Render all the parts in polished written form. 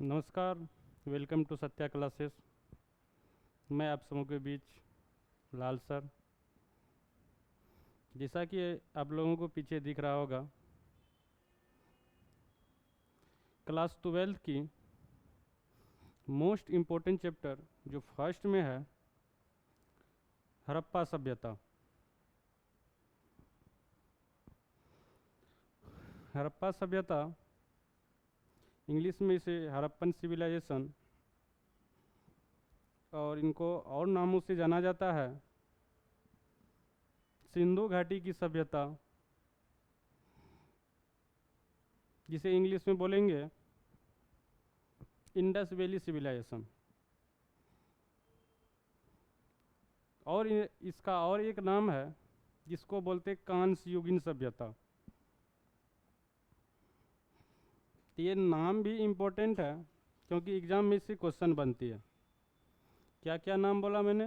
नमस्कार। Welcome to Satya classes. मैं आप सबों के बीच लाल सर। जैसा कि आप लोगों को पीछे दिख रहा होगा, क्लास 12 की मोस्ट इम्पोर्टेंट चैप्टर जो फर्स्ट में है, हड़प्पा सभ्यता। हड़प्पा सभ्यता, इंग्लिश में इसे हड़प्पन सिविलाइजेशन और इनको और नामों से जाना जाता है, सिंधु घाटी की सभ्यता, जिसे इंग्लिश में बोलेंगे इंडस वैली सिविलाइजेशन। और इसका और एक नाम है जिसको बोलते कांस्य युगीन सभ्यता। ये नाम भी इम्पोर्टेंट है क्योंकि एग्जाम में इससे क्वेश्चन बनती है। क्या क्या नाम बोला मैंने?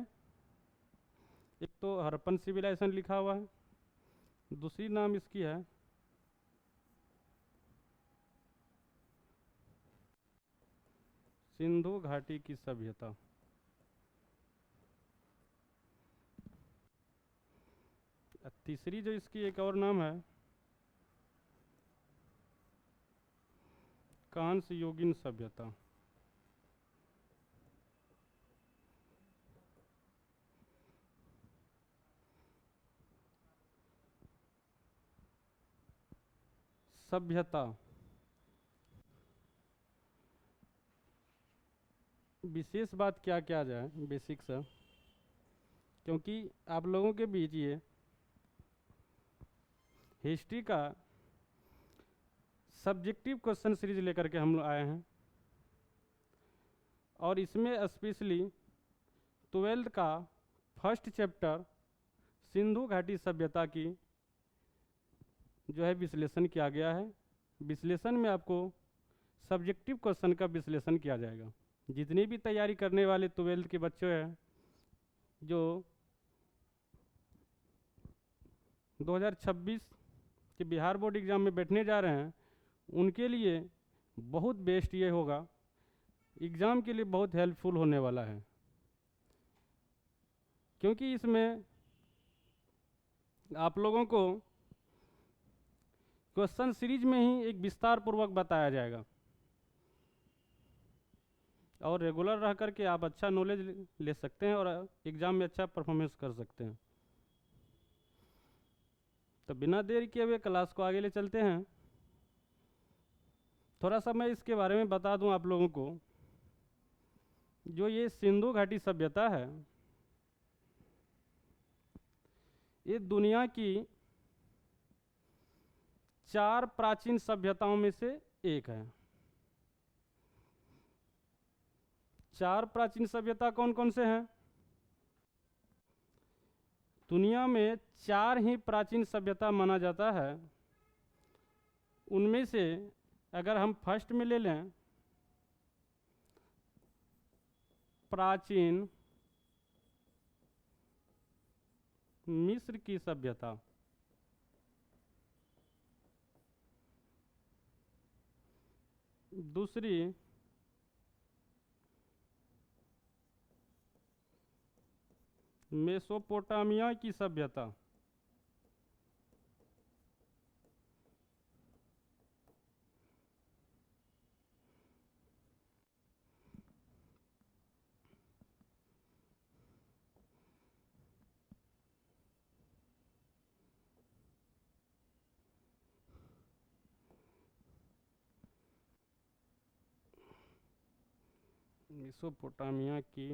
एक तो हड़प्पन सिविलाइजेशन लिखा हुआ है, दूसरी नाम इसकी है सिंधु घाटी की सभ्यता। तीसरी जो इसकी एक और नाम है कांस्य युगीन सभ्यता। सभ्यता विशेष बात क्या क्या जाए बेसिक से, क्योंकि आप लोगों के बीच ये हिस्ट्री का सब्जेक्टिव क्वेश्चन सीरीज लेकर के हम लोग आए हैं और इसमें स्पेशली 12th का फर्स्ट चैप्टर सिंधु घाटी सभ्यता की जो है विश्लेषण किया गया है। विश्लेषण में आपको सब्जेक्टिव क्वेश्चन का विश्लेषण किया जाएगा। जितनी भी तैयारी करने वाले 12th के बच्चे हैं जो 2026 के बिहार बोर्ड एग्ज़ाम में बैठने जा रहे हैं, उनके लिए बहुत बेस्ट ये होगा, एग्ज़ाम के लिए बहुत हेल्पफुल होने वाला है, क्योंकि इसमें आप लोगों को क्वेश्चन सीरीज में ही एक विस्तार पूर्वक बताया जाएगा और रेगुलर रह करके आप अच्छा नॉलेज ले सकते हैं और एग्ज़ाम में अच्छा परफॉर्मेंस कर सकते हैं। तो बिना देर किए हुए क्लास को आगे ले चलते हैं। थोड़ा सा मैं इसके बारे में बता दूं आप लोगों को। जो ये सिंधु घाटी सभ्यता है, ये दुनिया की 4 प्राचीन सभ्यताओं में से एक है। 4 प्राचीन सभ्यता कौन कौन से हैं? दुनिया में 4 ही प्राचीन सभ्यता माना जाता है। उनमें से अगर हम फर्स्ट में ले लें प्राचीन मिस्र की सभ्यता, दूसरी मेसोपोटामिया की सभ्यता, मेसोपोटामिया की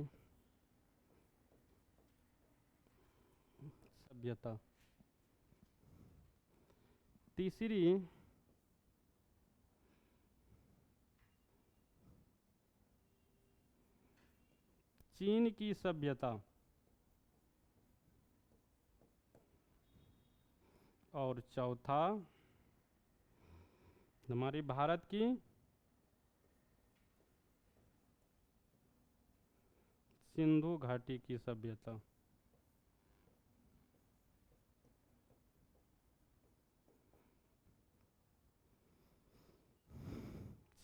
सभ्यता, तीसरी चीन की सभ्यता, और चौथा हमारी भारत की सिंधु घाटी की सभ्यता।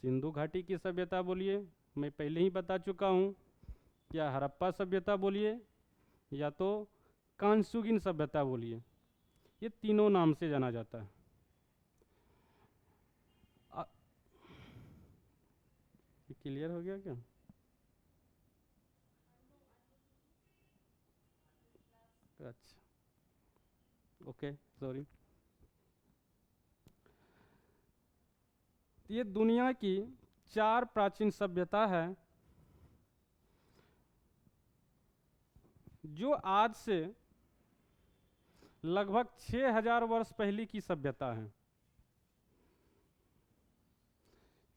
सिंधु घाटी की सभ्यता बोलिए, मैं पहले ही बता चुका हूँ, या हड़प्पा सभ्यता बोलिए, या तो कांसुगिन सभ्यता बोलिए, ये तीनों नाम से जाना जाता है। ये क्लियर हो गया क्या? अच्छा, ओके, सॉरी। ये दुनिया की 4 प्राचीन सभ्यता है जो आज से लगभग 6000 वर्ष पहले की सभ्यता है।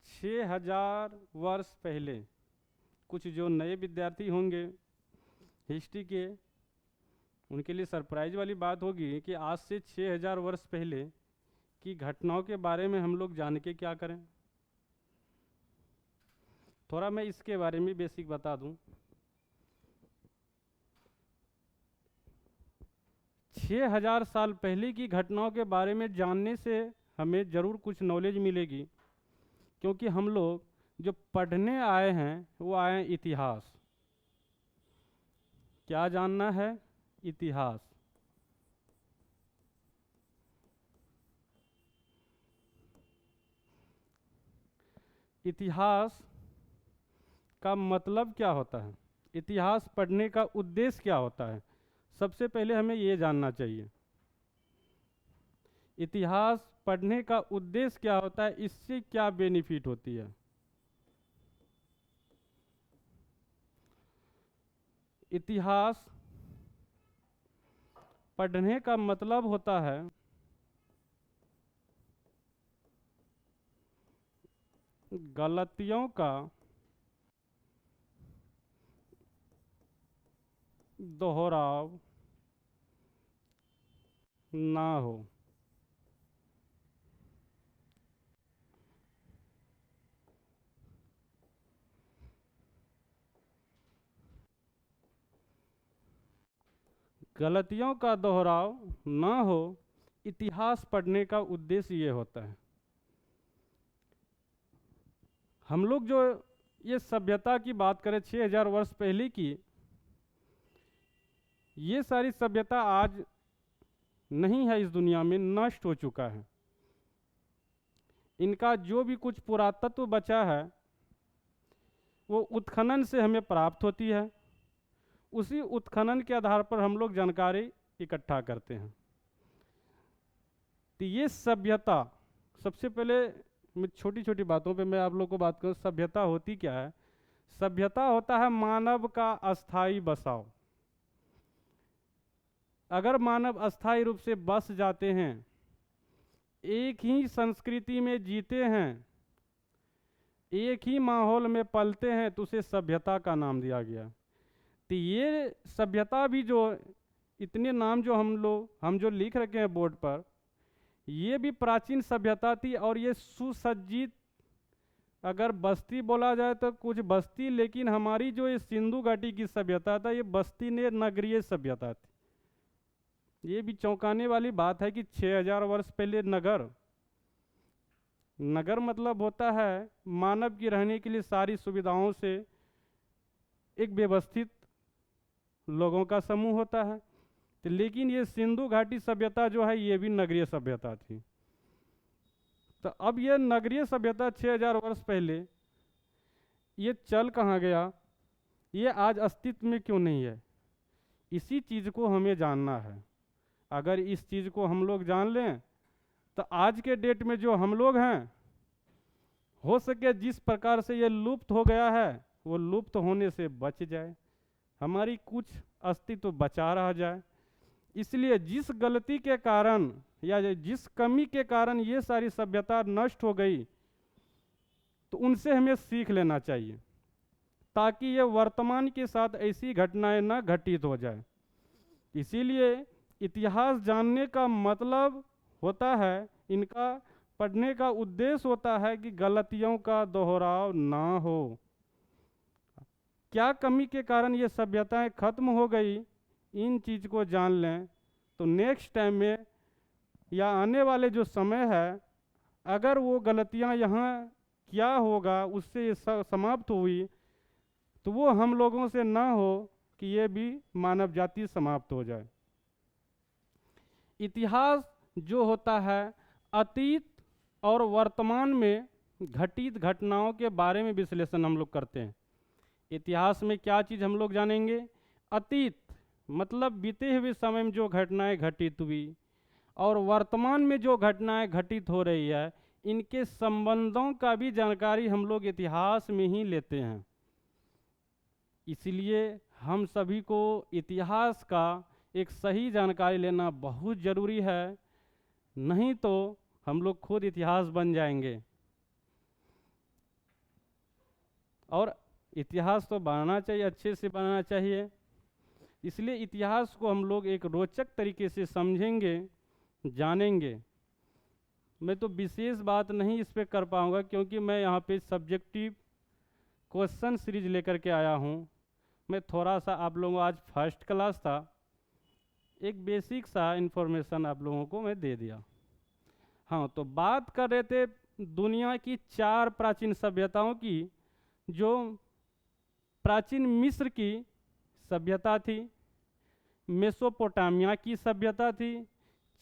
6000 वर्ष पहले। कुछ जो नए विद्यार्थी होंगे हिस्ट्री के, उनके लिए सरप्राइज वाली बात होगी कि आज से 6000 वर्ष पहले की घटनाओं के बारे में हम लोग जान के क्या करें। थोड़ा मैं इसके बारे में बेसिक बता दूं। 6000 साल पहले की घटनाओं के बारे में जानने से हमें ज़रूर कुछ नॉलेज मिलेगी, क्योंकि हम लोग जो पढ़ने आए हैं वो आए हैं इतिहास। क्या जानना है? इतिहास। इतिहास का मतलब क्या होता है? इतिहास पढ़ने का उद्देश्य क्या होता है? सबसे पहले हमें ये जानना चाहिए इतिहास पढ़ने का उद्देश्य क्या होता है, इससे क्या बेनिफिट होती है। इतिहास पढ़ने का मतलब होता है गलतियों का दोहराव ना हो। गलतियों का दोहराव ना हो, इतिहास पढ़ने का उद्देश्य ये होता है। हम लोग जो ये सभ्यता की बात करें 6000 वर्ष पहले की, ये सारी सभ्यता आज नहीं है, इस दुनिया में नष्ट हो चुका है। इनका जो भी कुछ पुरातत्व बचा है वो उत्खनन से हमें प्राप्त होती है। उसी उत्खनन के आधार पर हम लोग जानकारी इकट्ठा करते हैं। तो ये सभ्यता, सबसे पहले मैं छोटी छोटी बातों पे मैं आप लोग को बात करूं, सभ्यता होती क्या है? सभ्यता होता है मानव का अस्थाई बसाव। अगर मानव अस्थाई रूप से बस जाते हैं, एक ही संस्कृति में जीते हैं, एक ही माहौल में पलते हैं, तो उसे सभ्यता का नाम दिया गया। तो ये सभ्यता भी जो इतने नाम जो हम जो लिख रखे हैं बोर्ड पर, ये भी प्राचीन सभ्यता थी। और ये सुसज्जित, अगर बस्ती बोला जाए तो कुछ बस्ती, लेकिन हमारी जो ये सिंधु घाटी की सभ्यता था, ये बस्ती ने नगरीय सभ्यता थी। ये भी चौंकाने वाली बात है कि 6000 वर्ष पहले नगर मतलब होता है मानव की रहने के लिए सारी सुविधाओं से एक व्यवस्थित लोगों का समूह होता है। तो लेकिन ये सिंधु घाटी सभ्यता जो है ये भी नगरीय सभ्यता थी। तो अब ये नगरीय सभ्यता 6000 वर्ष पहले ये चल कहाँ गया, ये आज अस्तित्व में क्यों नहीं है, इसी चीज़ को हमें जानना है। अगर इस चीज़ को हम लोग जान लें तो आज के डेट में जो हम लोग हैं, हो सके जिस प्रकार से ये लुप्त हो गया है वो लुप्त होने से बच जाए, हमारी कुछ अस्तित्व बचा रह जाए। इसलिए जिस गलती के कारण या जिस कमी के कारण ये सारी सभ्यता नष्ट हो गई, तो उनसे हमें सीख लेना चाहिए, ताकि ये वर्तमान के साथ ऐसी घटनाएं न घटित हो जाए। इसीलिए इतिहास जानने का मतलब होता है, इनका पढ़ने का उद्देश्य होता है कि गलतियों का दोहराव ना हो। क्या कमी के कारण ये सभ्यताएं खत्म हो गई, इन चीज़ को जान लें तो नेक्स्ट टाइम में या आने वाले जो समय है, अगर वो गलतियां यहाँ क्या होगा उससे ये समाप्त हुई, तो वो हम लोगों से ना हो कि ये भी मानव जाति समाप्त हो जाए। इतिहास जो होता है अतीत और वर्तमान में घटित घटनाओं के बारे में विश्लेषण हम लोग करते हैं। इतिहास में क्या चीज़ हम लोग जानेंगे? अतीत मतलब बीते हुए समय में जो घटनाएं घटित हुई, और वर्तमान में जो घटनाएं घटित हो रही है, इनके संबंधों का भी जानकारी हम लोग इतिहास में ही लेते हैं। इसलिए हम सभी को इतिहास का एक सही जानकारी लेना बहुत ज़रूरी है, नहीं तो हम लोग खुद इतिहास बन जाएंगे। और इतिहास तो बनाना चाहिए, अच्छे से बनाना चाहिए। इसलिए इतिहास को हम लोग एक रोचक तरीके से समझेंगे, जानेंगे। मैं तो विशेष बात नहीं इस पे कर पाऊँगा, क्योंकि मैं यहाँ पे सब्जेक्टिव क्वेश्चन सीरीज लेकर के आया हूँ। मैं थोड़ा सा आप लोगों को, आज फर्स्ट क्लास था, एक बेसिक सा इन्फॉर्मेशन आप लोगों को मैं दे दिया। हाँ, तो बात कर रहे थे दुनिया की 4 प्राचीन सभ्यताओं की। जो प्राचीन मिस्र की सभ्यता थी, मेसोपोटामिया की सभ्यता थी,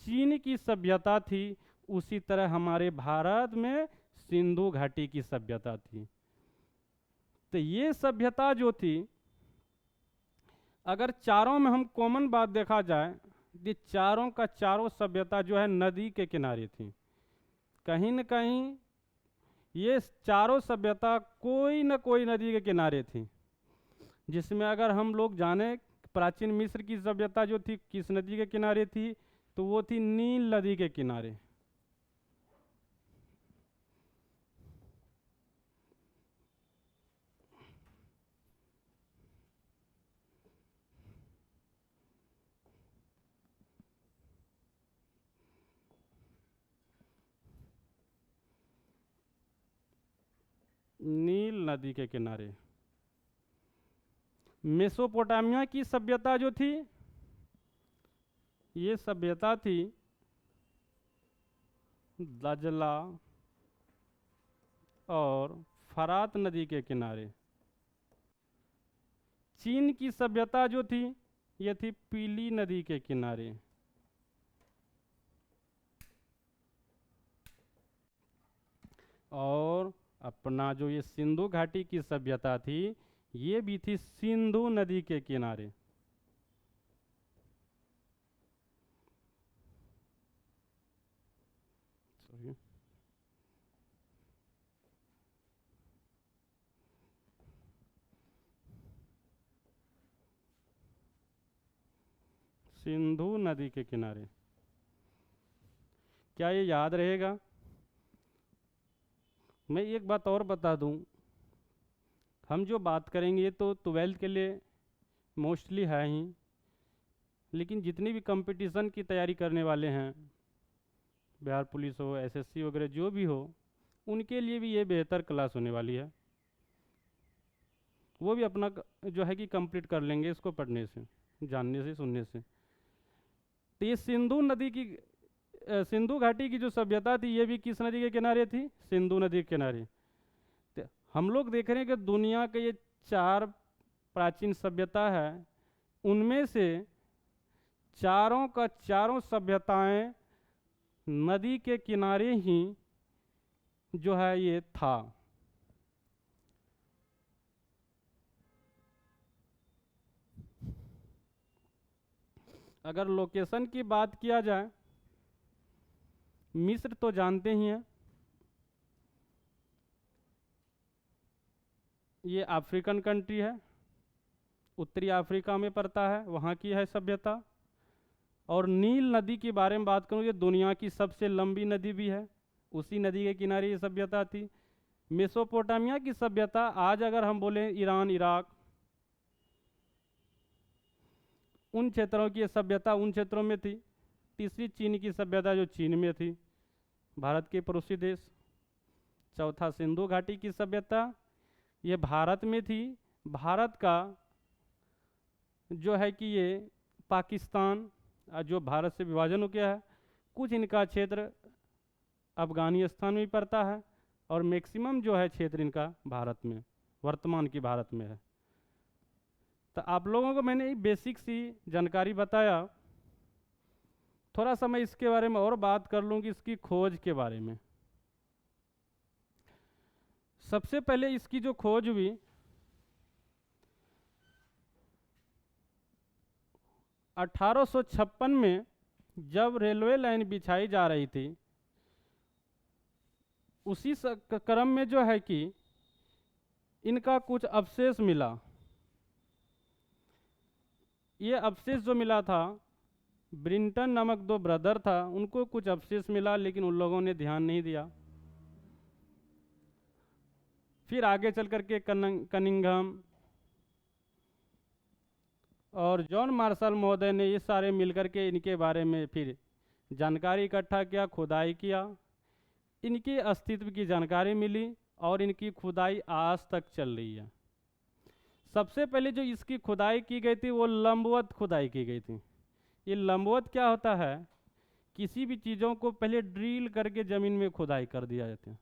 चीन की सभ्यता थी, उसी तरह हमारे भारत में सिंधु घाटी की सभ्यता थी। तो ये सभ्यता जो थी, अगर चारों में हम कॉमन बात देखा जाए, ये चारों का चारों सभ्यता जो है नदी के किनारे थी। कहीं न कहीं ये चारों सभ्यता कोई न कोई नदी के किनारे थी, जिसमें अगर हम लोग जाने प्राचीन मिस्र की सभ्यता जो थी किस नदी के किनारे थी, तो वो थी नील नदी के किनारे। नील नदी के किनारे। मेसोपोटामिया की सभ्यता जो थी, ये सभ्यता थी दजला और फरात नदी के किनारे। चीन की सभ्यता जो थी, ये थी पीली नदी के किनारे। और अपना जो ये सिंधु घाटी की सभ्यता थी, ये भी थी सिंधु नदी के किनारे। सिंधु नदी के किनारे। क्या ये याद रहेगा? मैं एक बात और बता दूं, हम जो बात करेंगे ये तो 12th के लिए मोस्टली है ही, लेकिन जितनी भी कंपटीशन की तैयारी करने वाले हैं, बिहार पुलिस हो, एसएससी वगैरह जो भी हो, उनके लिए भी ये बेहतर क्लास होने वाली है। वो भी अपना जो है कि कंप्लीट कर लेंगे इसको पढ़ने से, जानने से, सुनने से। तो ये सिंधु घाटी की जो सभ्यता थी, ये भी किस नदी के किनारे थी? सिंधु नदी के किनारे। तो हम लोग देख रहे हैं कि दुनिया के ये 4 प्राचीन सभ्यता है, उनमें से चारों का चारों सभ्यताएं नदी के किनारे ही जो है ये था। अगर लोकेशन की बात किया जाए, मिस्र तो जानते ही हैं, ये अफ्रीकन कंट्री है, उत्तरी अफ्रीका में पड़ता है, वहाँ की है सभ्यता। और नील नदी के बारे में बात करूँ, ये दुनिया की सबसे लंबी नदी भी है, उसी नदी के किनारे ये सभ्यता थी। मेसोपोटामिया की सभ्यता, आज अगर हम बोले ईरान, इराक, उन क्षेत्रों की सभ्यता उन क्षेत्रों में थी। तीसरी चीन की सभ्यता जो चीन में थी, भारत के पड़ोसी देश। चौथा सिंधु घाटी की सभ्यता, ये भारत में थी। भारत का जो है कि ये पाकिस्तान जो भारत से विभाजन हो गया है, कुछ इनका क्षेत्र अफगानिस्तान में पड़ता है, और मैक्सिमम जो है क्षेत्र इनका भारत में, वर्तमान की भारत में है। तो आप लोगों को मैंने एक बेसिक सी जानकारी बताया। थोड़ा सा मैं इसके बारे में और बात कर लूँ कि इसकी खोज के बारे में। सबसे पहले इसकी जो खोज हुई 1856 में, जब रेलवे लाइन बिछाई जा रही थी, उसी क्रम में जो है कि इनका कुछ अवशेष मिला। ये अवशेष जो मिला था, ब्रिंटन नामक 2 ब्रदर था, उनको कुछ अवशेष मिला, लेकिन उन लोगों ने ध्यान नहीं दिया। फिर आगे चल करके कनिंघम और जॉन मार्शल महोदय ने ये सारे मिलकर के इनके बारे में फिर जानकारी इकट्ठा किया, खुदाई किया, इनके अस्तित्व की जानकारी मिली और इनकी खुदाई आज तक चल रही है। सबसे पहले जो इसकी खुदाई की गई थी वो लंबवत खुदाई की गई थी। ये लंबवत क्या होता है? किसी भी चीज़ों को पहले ड्रिल करके ज़मीन में खुदाई कर दिया जाता है।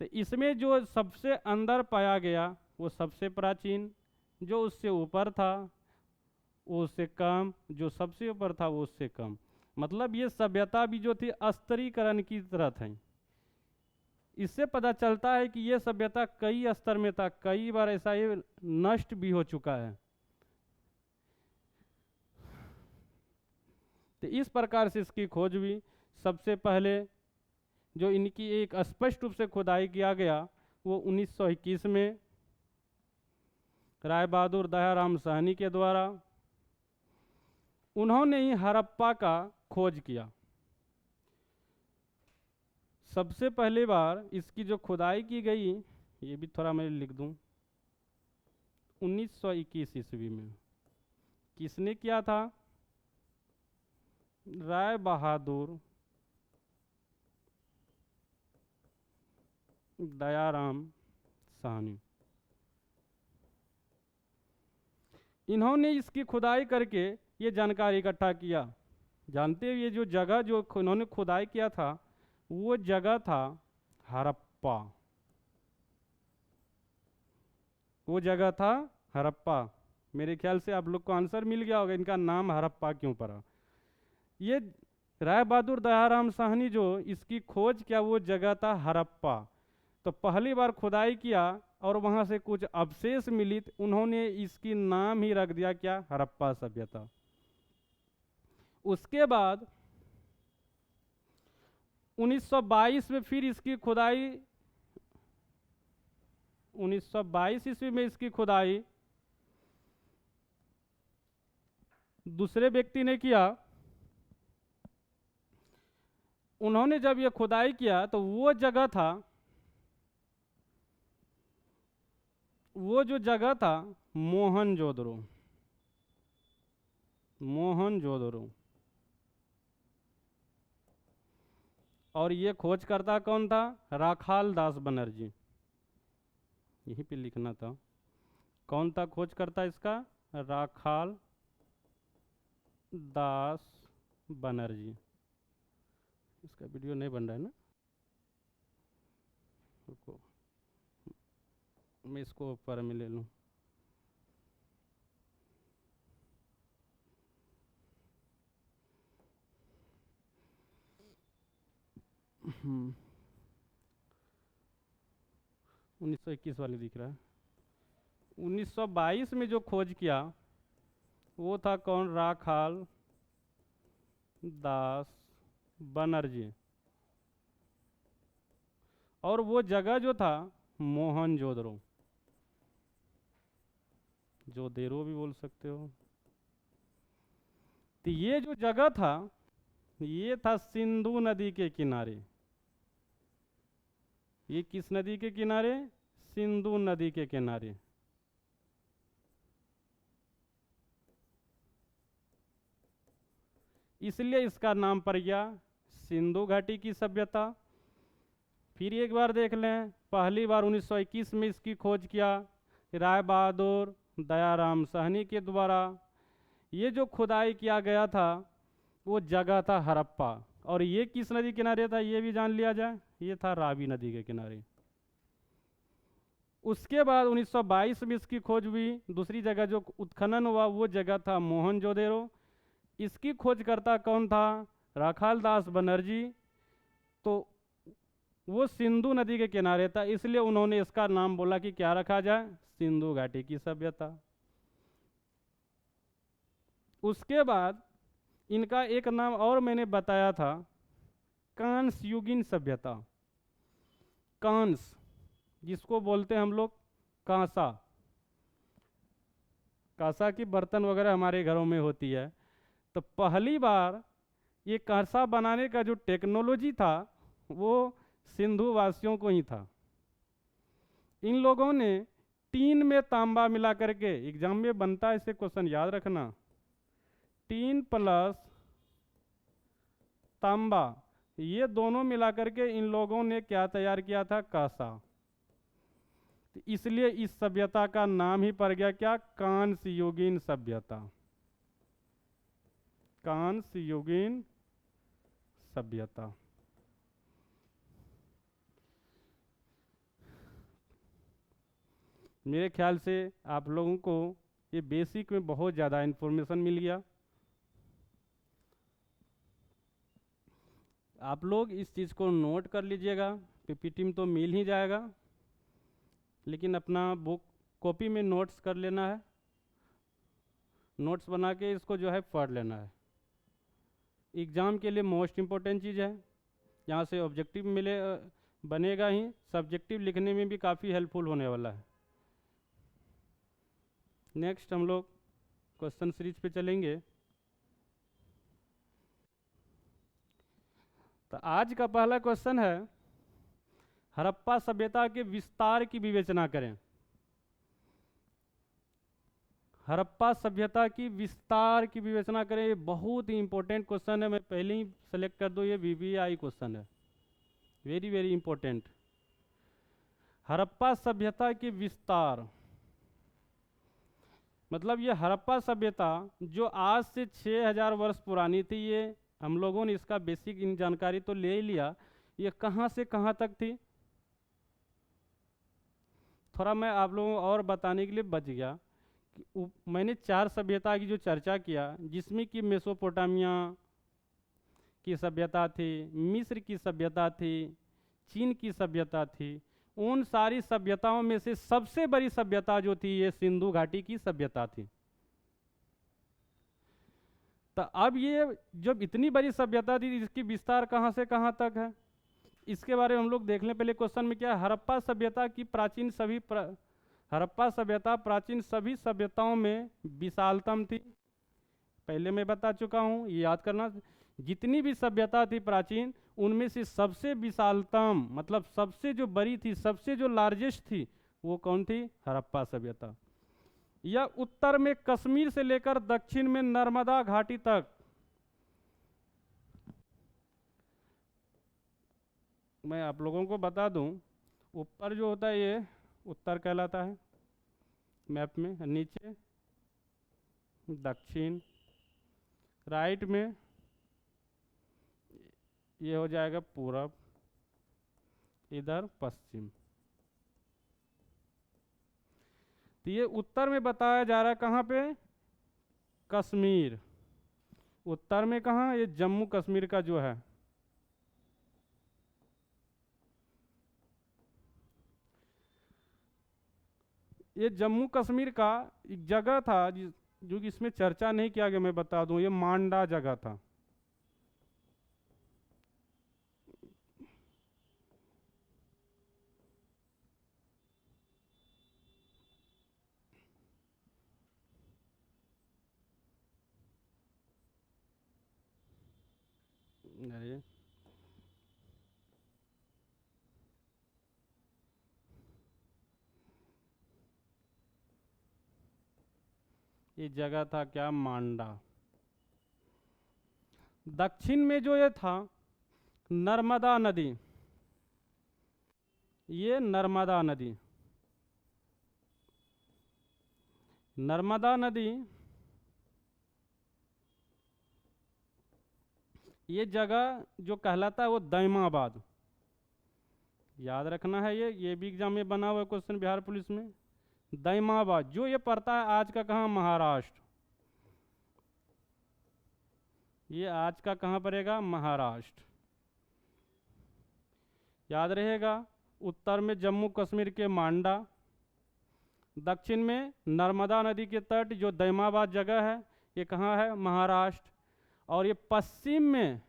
तो इसमें जो सबसे अंदर पाया गया वो सबसे प्राचीन, जो उससे ऊपर था वो उससे कम, जो सबसे ऊपर था वो उससे कम। मतलब ये सभ्यता भी जो थी स्तरीकरण की तरह थी। इससे पता चलता है कि ये सभ्यता कई स्तर में था, कई बार ऐसा ये नष्ट भी हो चुका है। तो इस प्रकार से इसकी खोज हुई। सबसे पहले जो इनकी एक स्पष्ट रूप से खुदाई किया गया वो 1921 में राय बहादुर दयाराम साहनी के द्वारा। उन्होंने ही हड़प्पा का खोज किया। सबसे पहली बार इसकी जो खुदाई की गई, ये भी थोड़ा मैं लिख दूं, 1921 ईस्वी में। किसने किया था? राय बहादुर दयाराम साहनी। इन्होंने इसकी खुदाई करके ये जानकारी इकट्ठा किया। जानते हो ये जो जगह जो इन्होंने खुदाई किया था वो जगह था हड़प्पा। वो जगह था हड़प्पा। मेरे ख्याल से आप लोग को आंसर मिल गया होगा इनका नाम हड़प्पा क्यों पड़ा। ये राय बहादुर दयाराम साहनी जो इसकी खोज किया वो जगह था हड़प्पा। तो पहली बार खुदाई किया और वहाँ से कुछ अवशेष मिली, तो उन्होंने इसकी नाम ही रख दिया क्या? हड़प्पा सभ्यता। उसके बाद 1922 में फिर इसकी खुदाई, 1922 ईस्वी में इसकी खुदाई दूसरे व्यक्ति ने किया। उन्होंने जब ये खुदाई किया तो वो जगह था, वो जो जगह था मोहनजोदड़ो। मोहनजोदड़ो। और ये खोजकर्ता कौन था? राखाल दास बनर्जी। यहीं पे लिखना था। कौन था खोजकर्ता इसका? राखाल दास बनर्जी। इसका वीडियो नहीं बन रहा है ना, रुको मैं इसको ऊपर में ले लूँ। हम्म 1921 वाली दिख रहा है। 1922 में जो खोज किया वो था कौन? राखाल दास बनर्जी। और वो जगह जो था मोहनजोदड़ो, जो देरो भी बोल सकते हो। तो ये जो जगह था ये था सिंधु नदी के किनारे। ये किस नदी के किनारे? सिंधु नदी के किनारे। इसलिए इसका नाम पड़ गया सिंधु घाटी की सभ्यता। फिर एक बार देख लें, पहली बार 1921 में इसकी खोज किया राय बहादुर दयाराम साहनी के द्वारा। ये जो खुदाई किया गया था वो जगह था हड़प्पा। और ये किस नदी के किनारे था ये भी जान लिया जाए, ये था रावी नदी के किनारे। उसके बाद 1922 में इसकी खोज हुई। दूसरी जगह जो उत्खनन हुआ वो जगह था मोहनजोदेरो। इसकी खोजकर्ता कौन था? राखाल दास बनर्जी। तो वो सिंधु नदी के किनारे था, इसलिए उन्होंने इसका नाम बोला कि क्या रखा जाए, सिंधु घाटी की सभ्यता। उसके बाद इनका एक नाम और मैंने बताया था, कांस युगीन सभ्यता। कांस, जिसको बोलते हैं हम लोग कांसा, कांसा की बर्तन वगैरह हमारे घरों में होती है। तो पहली बार ये कांसा बनाने का जो टेक्नोलॉजी था वो सिंधु वासियों को ही था। इन लोगों ने टीन में तांबा मिला करके, एग्जाम में बनता है, इसे क्वेश्चन याद रखना, टीन प्लस तांबा, ये दोनों मिला करके इन लोगों ने क्या तैयार किया था, कांसा। तो इसलिए इस सभ्यता का नाम ही पड़ गया क्या, कांस्य युगीन सभ्यता। कांस्य युगीन सभ्यता। मेरे ख्याल से आप लोगों को ये बेसिक में बहुत ज़्यादा इन्फॉर्मेशन मिल गया। आप लोग इस चीज़ को नोट कर लीजिएगा, पीपीटी में तो मिल ही जाएगा, लेकिन अपना बुक कॉपी में नोट्स कर लेना है, नोट्स बना के इसको जो है पढ़ लेना है। एग्ज़ाम के लिए मोस्ट इम्पोर्टेंट चीज़ है, यहाँ से ऑब्जेक्टिव मिले बनेगा ही, सब्जेक्टिव लिखने में भी काफ़ी हेल्पफुल होने वाला है। नेक्स्ट हम लोग क्वेश्चन सीरीज पे चलेंगे। तो आज का पहला क्वेश्चन है, हड़प्पा सभ्यता के विस्तार की विवेचना करें। हड़प्पा सभ्यता की विस्तार की विवेचना करें, ये बहुत ही इंपॉर्टेंट क्वेश्चन है, मैं पहले ही सेलेक्ट कर दूं, ये VVI क्वेश्चन है, वेरी वेरी इंपॉर्टेंट। हड़प्पा सभ्यता की विस्तार मतलब ये हड़प्पा सभ्यता जो आज से 6000 वर्ष पुरानी थी, ये हम लोगों ने इसका बेसिक इन जानकारी तो ले ही लिया, ये कहाँ से कहाँ तक थी, थोड़ा मैं आप लोगों को और बताने के लिए बच गया कि मैंने 4 सभ्यता की जो चर्चा किया, जिसमें कि मेसोपोटामिया की सभ्यता थी, मिस्र की सभ्यता थी, चीन की सभ्यता थी। उन सारी सभ्यताओं में से सबसे बड़ी सभ्यता जो थी ये सिंधु घाटी की सभ्यता थी। तो अब ये जब इतनी बड़ी सभ्यता थी, इसकी विस्तार कहाँ से कहाँ तक है, इसके बारे में हम लोग देख लें। पहले क्वेश्चन में क्या है, हड़प्पा सभ्यता की प्राचीन सभी हड़प्पा सभ्यता प्राचीन सभी सभ्यताओं में विशालतम थी। पहले मैं बता चुका हूँ, ये याद करना, जितनी भी सभ्यता थी प्राचीन, उनमें से सबसे विशालतम मतलब सबसे जो बड़ी थी, सबसे जो लार्जेस्ट थी, वो कौन थी, हड़प्पा सभ्यता। यह उत्तर में कश्मीर से लेकर दक्षिण में नर्मदा घाटी तक, मैं आप लोगों को बता दूं, ऊपर जो होता है ये उत्तर कहलाता है मैप में, नीचे दक्षिण, राइट में ये हो जाएगा पूरब, इधर पश्चिम। तो ये उत्तर में बताया जा रहा है कहाँ पे, कश्मीर। उत्तर में कहाँ, ये जम्मू कश्मीर का जो है, ये जम्मू कश्मीर का एक जगह था जो कि इसमें चर्चा नहीं किया गया, मैं बता दूं, ये मांडा जगह था। अरे ये जगह था क्या, मांडा। दक्षिण में जो ये था नर्मदा नदी, ये नर्मदा नदी, नर्मदा नदी ये जगह जो कहलाता है वो दैमाबाद, याद रखना है, ये भी एग्जाम में बना हुआ क्वेश्चन बिहार पुलिस में। दैमाबाद जो ये पड़ता है आज का कहाँ, महाराष्ट्र, ये आज का कहाँ पड़ेगा, महाराष्ट्र, याद रहेगा। उत्तर में जम्मू कश्मीर के मांडा, दक्षिण में नर्मदा नदी के तट जो दैमाबाद जगह है ये कहाँ है, महाराष्ट्र, और ये पश्चिम में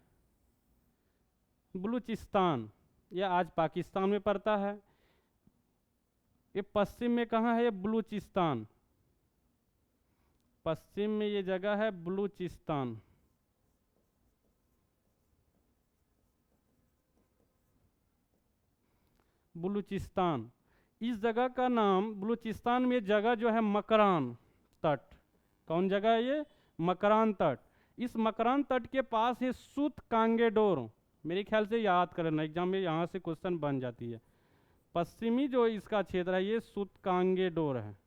बलूचिस्तान, ये आज पाकिस्तान में पड़ता है। ये पश्चिम में कहाँ है, ये बलूचिस्तान, पश्चिम में ये जगह है बलूचिस्तान। बलूचिस्तान, इस जगह का नाम, बलूचिस्तान में जगह जो है मकरान तट, कौन जगह है ये, मकरान तट। इस मकरान तट के पास है सूत कांगेडोर, मेरे ख्याल से याद करना, एग्जाम में यहाँ से क्वेश्चन बन जाती है। पश्चिमी जो इसका क्षेत्र है ये सूत कांगेडोर है,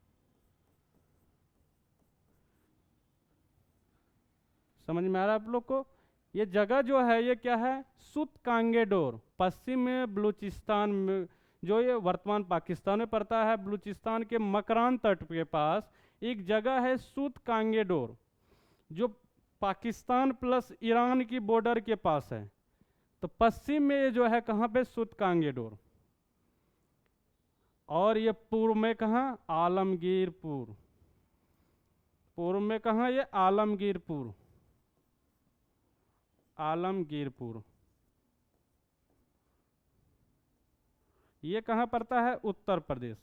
समझ में आ रहा है आप लोग को। ये जगह जो है ये क्या है, सूत कांगेडोर, पश्चिम में बलूचिस्तान में, जो ये वर्तमान पाकिस्तान में पड़ता है, बलूचिस्तान के मकरान तट के पास एक जगह है सूत कांगेडोर, जो पाकिस्तान प्लस ईरान की बॉर्डर के पास है। तो पश्चिम में ये जो है कहाँ पे, सूत कांगेडोर, और ये पूर्व में कहाँ, आलमगीरपुर, पूर्व में कहाँ, ये आलमगीरपुर, आलमगीरपुर, ये कहाँ पड़ता है, उत्तर प्रदेश,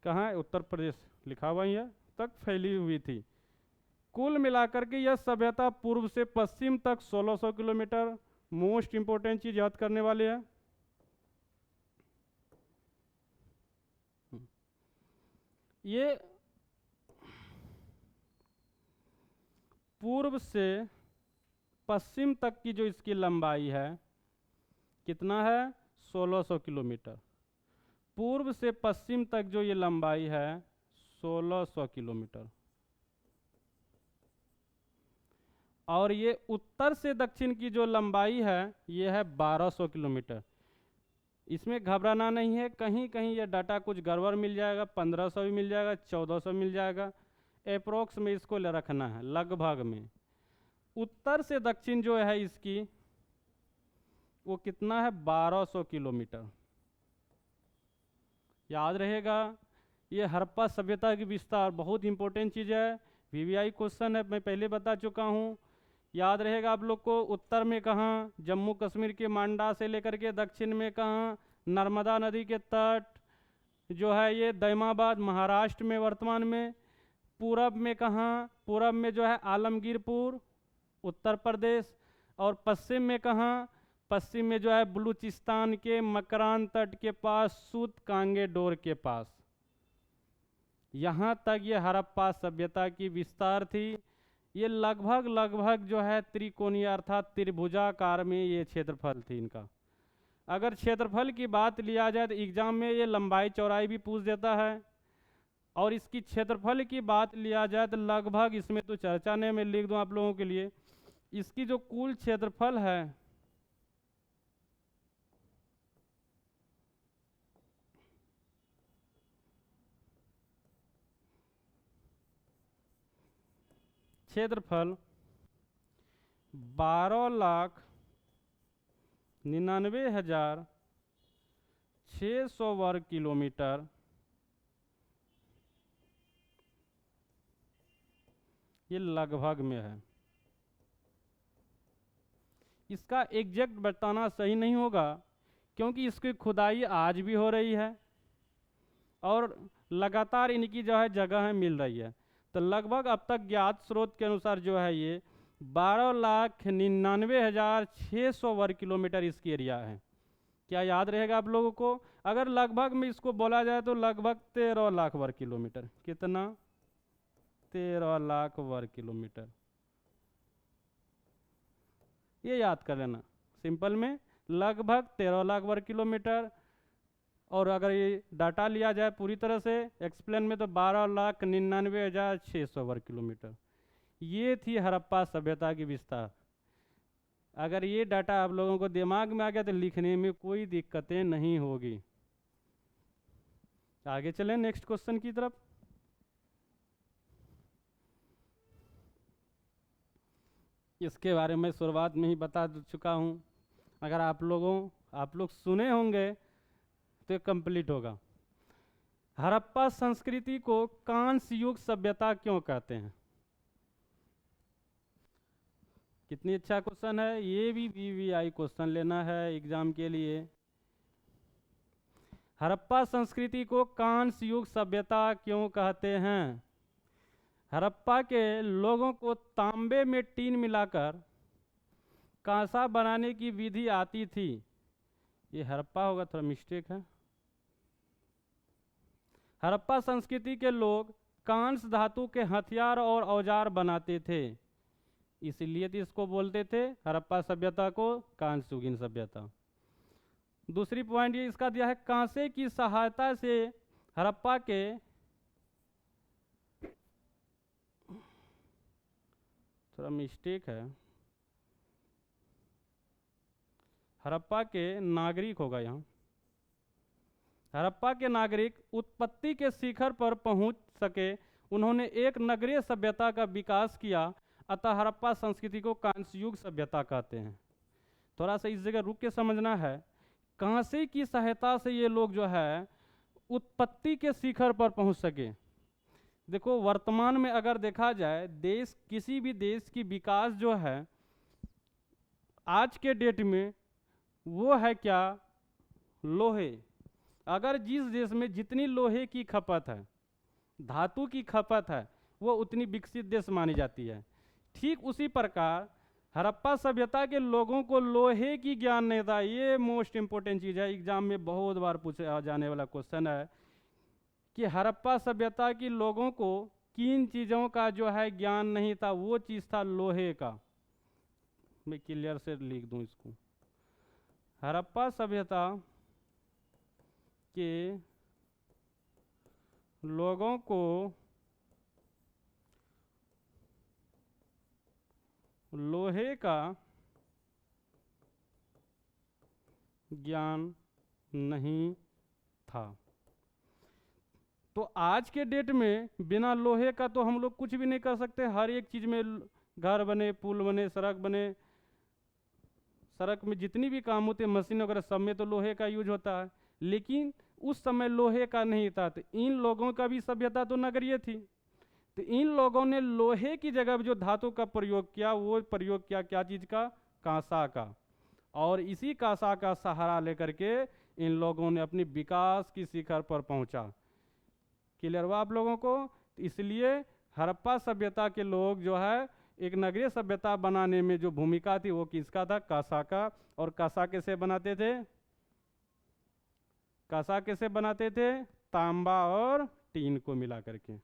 कहाँ है, उत्तर प्रदेश लिखा हुआ है, तक फैली हुई थी। कुल मिलाकर के यह सभ्यता पूर्व से पश्चिम तक 1600 किलोमीटर, मोस्ट इंपोर्टेंट चीज याद करने वाले हैं। ये पूर्व से पश्चिम तक की जो इसकी लंबाई है कितना है, 1600 किलोमीटर, पूर्व से पश्चिम तक जो ये लंबाई है 1600 किलोमीटर, और ये उत्तर से दक्षिण की जो लंबाई है ये है 1200 किलोमीटर। इसमें घबराना नहीं है, कहीं कहीं ये डाटा कुछ गड़बड़ मिल जाएगा, 1500 भी मिल जाएगा, 1400 मिल जाएगा, अप्रोक्स में इसको रखना है, लगभग में। उत्तर से दक्षिण जो है इसकी वो कितना है, 1200 किलोमीटर, याद रहेगा। ये हड़प्पा सभ्यता की विस्तार बहुत इंपॉर्टेंट चीज़ है, वीवीआई क्वेश्चन है, मैं पहले बता चुका हूँ, याद रहेगा आप लोग को। उत्तर में कहाँ, जम्मू कश्मीर के मांडा से लेकर के दक्षिण में कहाँ, नर्मदा नदी के तट जो है ये दैमाबाद, महाराष्ट्र में वर्तमान में। पूरब में कहाँ, पूरब में जो है आलमगीरपुर, उत्तर प्रदेश, और पश्चिम में कहाँ, पश्चिम में जो है बलूचिस्तान के मकरान तट के पास, सूत कांगेडोर के पास। यहाँ तक ये हड़प्पा सभ्यता की विस्तार थी। ये लगभग जो है त्रिकोणीय अर्थात त्रिभुजाकार में ये क्षेत्रफल थी इनका। अगर क्षेत्रफल की बात लिया जाए तो एग्जाम में ये लंबाई चौड़ाई भी पूछ देता है, और इसकी क्षेत्रफल की बात लिया जाए तो लगभग, इसमें तो चर्चा नहीं, मैं लिख दूं आप लोगों के लिए, इसकी जो कुल क्षेत्रफल है क्षेत्रफल 12,99,600 वर्ग किलोमीटर, ये लगभग में है। इसका एग्जैक्ट बताना सही नहीं होगा क्योंकि इसकी खुदाई आज भी हो रही है और लगातार इनकी जो है जगह मिल रही है। तो लगभग अब तक ज्ञात स्रोत के अनुसार जो है ये 12,99,600 वर्ग किलोमीटर इसकी एरिया है। क्या याद रहेगा आप लोगों को? अगर लगभग में इसको बोला जाए तो लगभग 13 लाख वर्ग किलोमीटर। कितना? 13 लाख वर्ग किलोमीटर। ये याद कर लेना सिंपल में, लगभग 13 लाख वर्ग किलोमीटर। और अगर ये डाटा लिया जाए पूरी तरह से एक्सप्लेन में तो 12,99,600 वर्ग किलोमीटर। ये थी हड़प्पा सभ्यता की विस्तार। अगर ये डाटा आप लोगों को दिमाग में आ गया तो लिखने में कोई दिक्कतें नहीं होगी। आगे चलें नेक्स्ट क्वेश्चन की तरफ। इसके बारे में शुरुआत में ही बता चुका हूँ, अगर आप लोग सुने होंगे तो ये कंप्लीट होगा। हड़प्पा संस्कृति को कांस्य युग सभ्यता क्यों कहते हैं? कितनी अच्छा क्वेश्चन है, ये भी वीवीआई क्वेश्चन लेना है एग्जाम के लिए। हड़प्पा संस्कृति को कांस्य युग सभ्यता क्यों कहते हैं? हड़प्पा के लोगों को तांबे में टीन मिलाकर कांसा बनाने की विधि आती थी। ये हड़प्पा होगा, थोड़ा मिस्टेक है। हड़प्पा संस्कृति के लोग कांस्य धातु के हथियार और औजार बनाते थे, इसलिए तो इसको बोलते थे हड़प्पा सभ्यता को कांस्य युगीन सभ्यता। दूसरी पॉइंट ये इसका दिया है, कांसे की सहायता से हड़प्पा के थोड़ा मिस्टेक है, हड़प्पा के नागरिक होगा यहाँ। हड़प्पा के नागरिक उत्पत्ति के शिखर पर पहुंच सके, उन्होंने एक नगरीय सभ्यता का विकास किया, अतः हड़प्पा संस्कृति को कांस्य युग सभ्यता कहते हैं। थोड़ा सा इस जगह रुक के समझना है, कांसे की सहायता से ये लोग जो है उत्पत्ति के शिखर पर पहुंच सके। देखो वर्तमान में अगर देखा जाए, देश किसी भी देश की विकास जो है आज के डेट में वो है क्या? लोहे। अगर जिस देश में जितनी लोहे की खपत है, धातु की खपत है, वो उतनी विकसित देश मानी जाती है। ठीक उसी प्रकार हड़प्पा सभ्यता के लोगों को लोहे की ज्ञान नहीं था। ये मोस्ट इंपॉर्टेंट चीज़ है, एग्जाम में बहुत बार पूछा जाने वाला क्वेश्चन है कि हड़प्पा सभ्यता के लोगों को किन चीज़ों का जो है ज्ञान नहीं था। वो चीज़ था लोहे का। मैं क्लियर से लिख दूं इसको, हड़प्पा सभ्यता के लोगों को लोहे का ज्ञान नहीं था। तो आज के डेट में बिना लोहे का तो हम लोग कुछ भी नहीं कर सकते। हर एक चीज़ में, घर बने, पुल बने, सड़क बने, सड़क में जितनी भी काम होते हैं, मशीन वगैरह, सब में तो लोहे का यूज होता है। लेकिन उस समय लोहे का नहीं था, तो इन लोगों का भी सभ्यता तो नगरीय थी। तो इन लोगों ने लोहे की जगह जो धातु का प्रयोग किया, वो प्रयोग किया क्या चीज़ का? कांसा का। और इसी कांसा का सहारा लेकर के इन लोगों ने अपनी विकास की शिखर पर पहुंचा। क्लियर हुआ आप लोगों को? इसलिए हड़प्पा सभ्यता के लोग जो है एक नगरीय सभ्यता बनाने में जो भूमिका थी वो किसका था? कांसा का। और कांसा कैसे बनाते थे? कांसा कैसे बनाते थे? तांबा और टीन को मिला करके।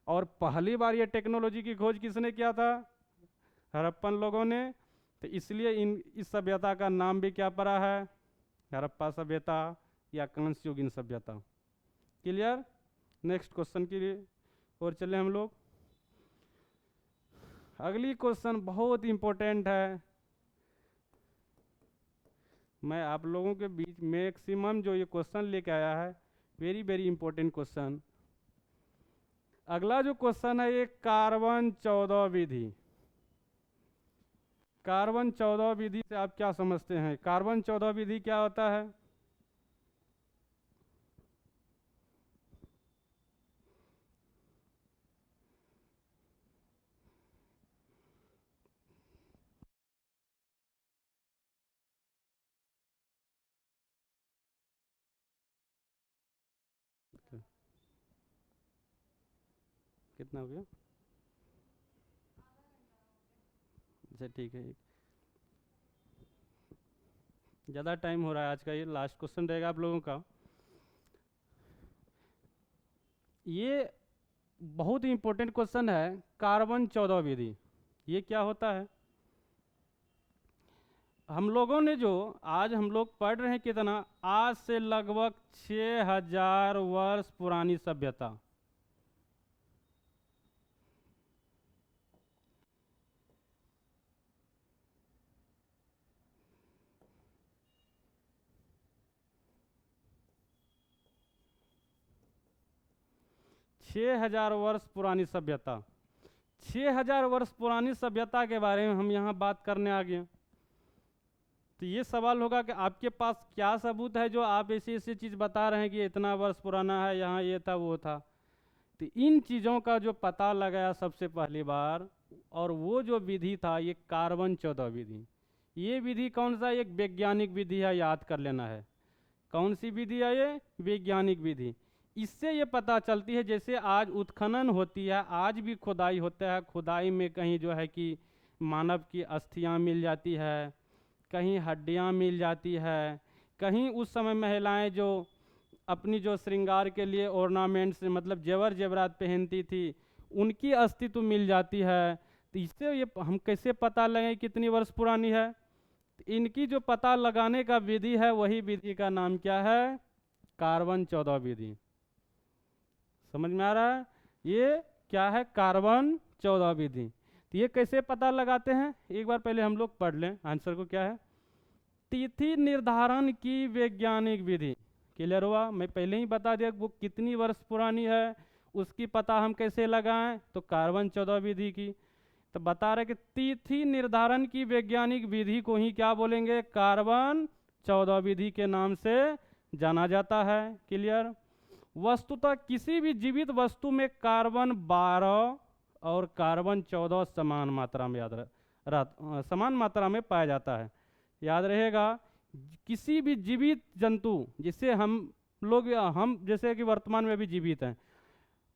और पहली बार ये टेक्नोलॉजी की खोज किसने किया था? हड़प्पन लोगों ने। तो इसलिए इस सभ्यता का नाम भी क्या पड़ा है? हड़प्पा सभ्यता या कांस्य युगीन सभ्यता। क्लियर? नेक्स्ट क्वेश्चन के लिए और चले हम लोग। अगली क्वेश्चन बहुत इंपॉर्टेंट है। मैं आप लोगों के बीच मैक्सिमम जो ये क्वेश्चन लेके आया है, वेरी वेरी इंपॉर्टेंट क्वेश्चन। अगला जो क्वेश्चन है ये कार्बन 14 विधि। कार्बन 14 विधि से आप क्या समझते हैं? कार्बन 14 विधि क्या होता है? कितना हो गया? अच्छा ठीक है, ज़्यादा टाइम हो रहा है आज का, ये लास्ट क्वेश्चन रहेगा आप लोगों का। ये बहुत ही इंपॉर्टेंट क्वेश्चन है, कार्बन 14 विधि। ये क्या होता है? हम लोगों ने जो आज हम लोग पढ़ रहे हैं कितना, आज से लगभग 6000 वर्ष पुरानी सभ्यता। 6000 वर्ष पुरानी सभ्यता। 6000 वर्ष पुरानी सभ्यता के बारे में हम यहाँ बात करने आ गए। तो ये सवाल होगा कि आपके पास क्या सबूत है जो आप ऐसी ऐसी चीज़ बता रहे हैं कि इतना वर्ष पुराना है, यहाँ ये था वो था। तो इन चीज़ों का जो पता लगाया सबसे पहली बार, और वो जो विधि था ये कार्बन 14 विधि। ये विधि कौन सा, एक वैज्ञानिक विधि है, याद कर लेना है। कौन सी विधि है ये, वैज्ञानिक विधि। इससे ये पता चलती है, जैसे आज उत्खनन होती है, आज भी खुदाई होता है, खुदाई में कहीं जो है कि मानव की अस्थियां मिल जाती है, कहीं हड्डियां मिल जाती है, कहीं उस समय महिलाएं जो अपनी जो श्रृंगार के लिए ऑर्नामेंट्स मतलब जेवर जेवरात पहनती थी, उनकी अस्तित्व मिल जाती है। तो इससे ये हम कैसे पता लगाएं कितनी वर्ष पुरानी है। इनकी जो पता लगाने का विधि है, वही विधि का नाम क्या है, कार्बन 14 विधि। समझ में आ रहा है, ये क्या है, कार्बन 14 विधि। तो ये कैसे पता लगाते हैं, एक बार पहले हम लोग पढ़ लें आंसर को। क्या है, तिथि निर्धारण की वैज्ञानिक विधि। क्लियर हुआ, मैं पहले ही बता दिया वो कितनी वर्ष पुरानी है, उसकी पता हम कैसे लगाएं, तो कार्बन 14 विधि की। तो बता रहे कि तिथि निर्धारण की वैज्ञानिक विधि को ही क्या बोलेंगे, कार्बन 14 विधि के नाम से जाना जाता है। क्लियर। वस्तुतः किसी भी जीवित वस्तु में कार्बन 12 और कार्बन 14 समान मात्रा में समान मात्रा में पाया जाता है। याद रहेगा, किसी भी जीवित जंतु, जिससे हम जैसे कि वर्तमान में भी जीवित हैं,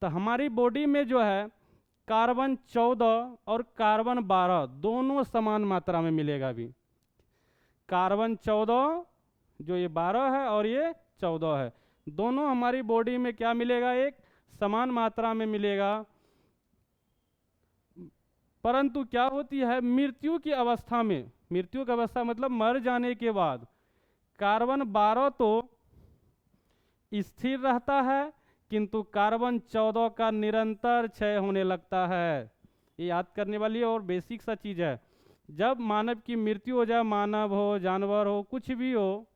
तो हमारी बॉडी में जो है कार्बन 14 और कार्बन 12 दोनों समान मात्रा में मिलेगा। भी कार्बन 14 जो ये 12 है और ये 14 है, दोनों हमारी बॉडी में क्या मिलेगा, एक समान मात्रा में मिलेगा। परंतु क्या होती है, मृत्यु की अवस्था में, मृत्यु की अवस्था मतलब मर जाने के बाद कार्बन 12 तो स्थिर रहता है, किंतु कार्बन 14 का निरंतर क्षय होने लगता है। ये याद करने वाली और बेसिक सा चीज़ है। जब मानव की मृत्यु हो जाए, मानव हो, जानवर हो, कुछ भी हो,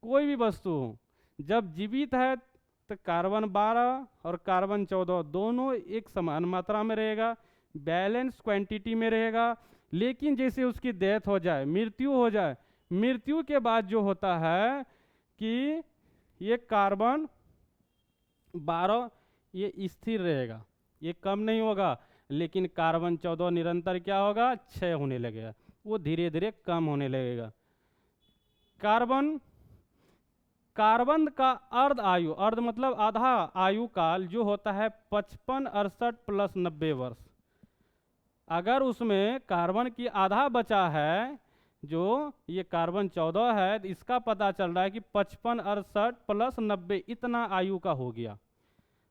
कोई भी वस्तु हो, जब जीवित है तो कार्बन 12 और कार्बन 14 दोनों एक समान मात्रा में रहेगा, बैलेंस क्वांटिटी में रहेगा। लेकिन जैसे उसकी डेथ हो जाए, मृत्यु हो जाए, मृत्यु के बाद जो होता है कि ये कार्बन 12 ये स्थिर रहेगा, ये कम नहीं होगा, लेकिन कार्बन 14 निरंतर क्या होगा, क्षय होने लगेगा, वो धीरे धीरे कम होने लगेगा। कार्बन का अर्ध आयु, अर्ध मतलब आधा आयु काल जो होता है 55, 68 प्लस 90 वर्ष। अगर उसमें कार्बन की आधा बचा है, जो ये कार्बन 14 है, तो इसका पता चल रहा है कि 55, 68 प्लस 90 इतना आयु का हो गया।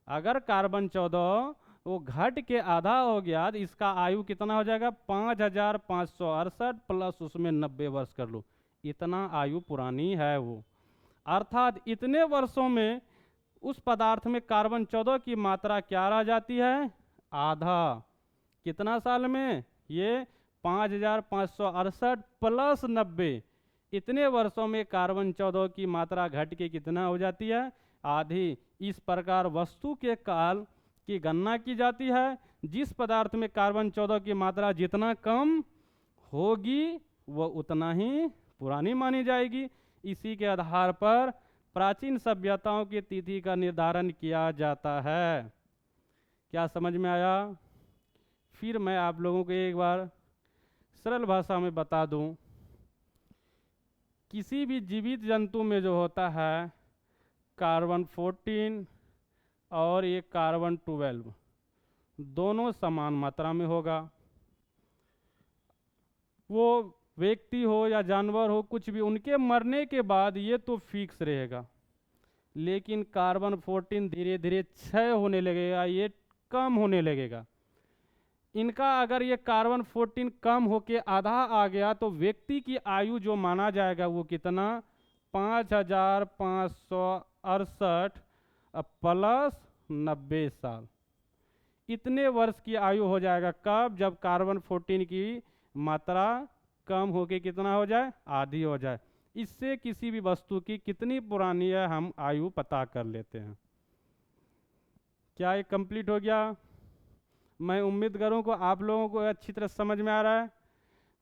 अगर कार्बन 14 वो घट के आधा हो गया तो इसका आयु कितना हो जाएगा, 5568 प्लस उसमें 90 वर्ष कर लो, इतना आयु पुरानी है वो। अर्थात इतने वर्षों में उस पदार्थ में कार्बन 14 की मात्रा क्या रह जाती है, आधा। कितना साल में, ये 5568 प्लस 90, इतने वर्षों में कार्बन 14 की मात्रा घट के कितना हो जाती है, आधी। इस प्रकार वस्तु के काल की गणना की जाती है। जिस पदार्थ में कार्बन 14 की मात्रा जितना कम होगी वह उतना ही पुरानी मानी जाएगी। इसी के आधार पर प्राचीन सभ्यताओं की तिथि का निर्धारण किया जाता है। क्या समझ में आया? फिर मैं आप लोगों को एक बार सरल भाषा में बता दूं, किसी भी जीवित जंतु में जो होता है कार्बन 14 और ये कार्बन 12 दोनों समान मात्रा में होगा। वो व्यक्ति हो या जानवर हो, कुछ भी, उनके मरने के बाद ये तो फिक्स रहेगा, लेकिन कार्बन 14 धीरे धीरे क्षय होने लगेगा, ये कम होने लगेगा। इनका अगर ये कार्बन 14 कम होके आधा आ गया तो व्यक्ति की आयु जो माना जाएगा वो कितना, 5568 प्लस 90 साल, इतने वर्ष की आयु हो जाएगा। कब? जब कार्बन 14 की मात्रा कम होके कितना हो जाए, आधी हो जाए। इससे किसी भी वस्तु की कितनी पुरानी है हम आयु पता कर लेते हैं। क्या ये कंप्लीट हो गया? मैं उम्मीद करूं को आप लोगों को अच्छी तरह समझ में आ रहा है।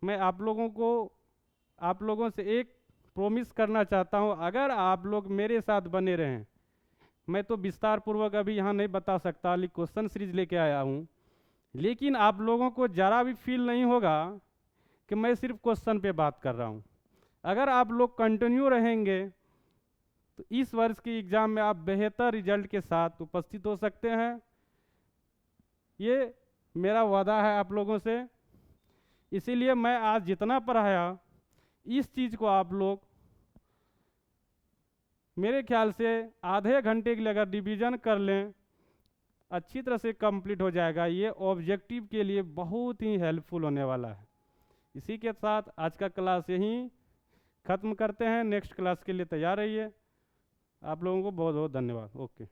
मैं आप लोगों से एक प्रॉमिस करना चाहता हूं, अगर आप लोग मेरे साथ बने रहें, मैं तो विस्तार पूर्वक अभी यहाँ नहीं बता सकता, अभी क्वेश्चन सीरीज लेके आया हूँ, लेकिन आप लोगों को ज़रा भी फील नहीं होगा कि मैं सिर्फ क्वेश्चन पे बात कर रहा हूँ। अगर आप लोग कंटिन्यू रहेंगे तो इस वर्ष की एग्ज़ाम में आप बेहतर रिजल्ट के साथ उपस्थित हो सकते हैं। ये मेरा वादा है आप लोगों से। इसीलिए मैं आज जितना पढ़ाया, इस चीज़ को आप लोग मेरे ख्याल से आधे घंटे के लिए अगर रिवीजन कर लें, अच्छी तरह से कंप्लीट हो जाएगा। ये ऑब्जेक्टिव के लिए बहुत ही हेल्पफुल होने वाला है। इसी के साथ आज का क्लास यहीं ख़त्म करते हैं। नेक्स्ट क्लास के लिए तैयार रहिए। आप लोगों को बहुत बहुत धन्यवाद। ओके।